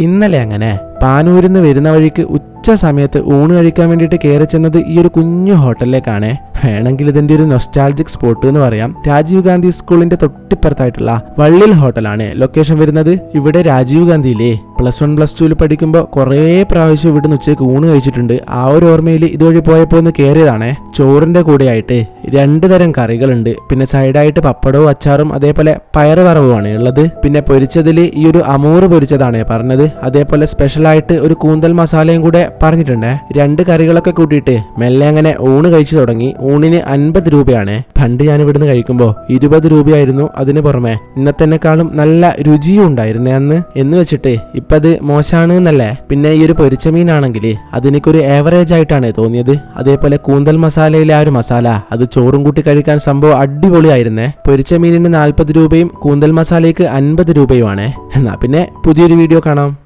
ഇന്നലെ അങ്ങനെ പാനൂരിന്ന് വരുന്ന വഴിക്ക് ഉച്ച സമയത്ത് ഊണ് കഴിക്കാൻ വേണ്ടിയിട്ട് കയറി ചെന്നത് ഈ ഒരു കുഞ്ഞു ഹോട്ടലിലേക്കാണ്. വേണമെങ്കിൽ ഇതിന്റെ ഒരു നൊസ്റ്റാൾജിക് സ്പോട്ട് എന്ന് പറയാം. രാജീവ് ഗാന്ധി സ്കൂളിന്റെ തൊട്ടിപ്പുറത്തായിട്ടുള്ള വള്ളിൽ ഹോട്ടലാണ് ലൊക്കേഷൻ വരുന്നത്. ഇവിടെ രാജീവ് ഗാന്ധിയിലെ +1 +2 പഠിക്കുമ്പോൾ കുറേ പ്രാവശ്യം ഇവിടുന്ന് ഉച്ചയ്ക്ക് ഊണ് കഴിച്ചിട്ടുണ്ട്. ആ ഒരു ഓർമ്മയിൽ ഇതുവഴി പോയപ്പോൾ ഒന്ന് കയറിയതാണേ. ചോറിന്റെ കൂടെയായിട്ട് 2 തരം കറികളുണ്ട്. പിന്നെ സൈഡായിട്ട് പപ്പടവും അച്ചാറും അതേപോലെ പയറ് വറവുമാണ് ഉള്ളത്. പിന്നെ പൊരിച്ചതിൽ ഈ ഒരു അമൂറ് പൊരിച്ചതാണ് പറഞ്ഞത്. അതേപോലെ സ്പെഷ്യലായിട്ട് ഒരു കൂന്തൽ മസാലയും കൂടെ പറഞ്ഞിട്ടുണ്ട്. 2 കറികളൊക്കെ കൂട്ടിയിട്ട് മെല്ലെ അങ്ങനെ ഊണ് കഴിച്ചു തുടങ്ങി. ഊണിന് 50 രൂപയാണ്. പണ്ട് ഞാൻ ഇവിടുന്ന് കഴിക്കുമ്പോൾ 20 രൂപയായിരുന്നു. അതിന് പുറമെ ഇന്നത്തെക്കാളും നല്ല രുചിയും ഉണ്ടായിരുന്നേ അന്ന്. എന്ന് വെച്ചിട്ട് ഇപ്പത് മോശമാണ് എന്നല്ലേ. പിന്നെ ഈ ഒരു പൊരിച്ച മീനാണെങ്കിൽ അതെനിക്കൊരു ഏവറേജ് ആയിട്ടാണ് തോന്നിയത്. അതേപോലെ കൂന്തൽ മസാലയിലെ ആ ഒരു മസാല അത് ചോറും കൂട്ടി കഴിക്കാൻ സംഭവം അടിപൊളിയായിരുന്നേ. പൊരിച്ച മീനിന് 40 രൂപയും കൂന്തൽ മസാലയ്ക്ക് 50 രൂപയുമാണ്. എന്നാ പിന്നെ പുതിയൊരു വീഡിയോ കാണാം.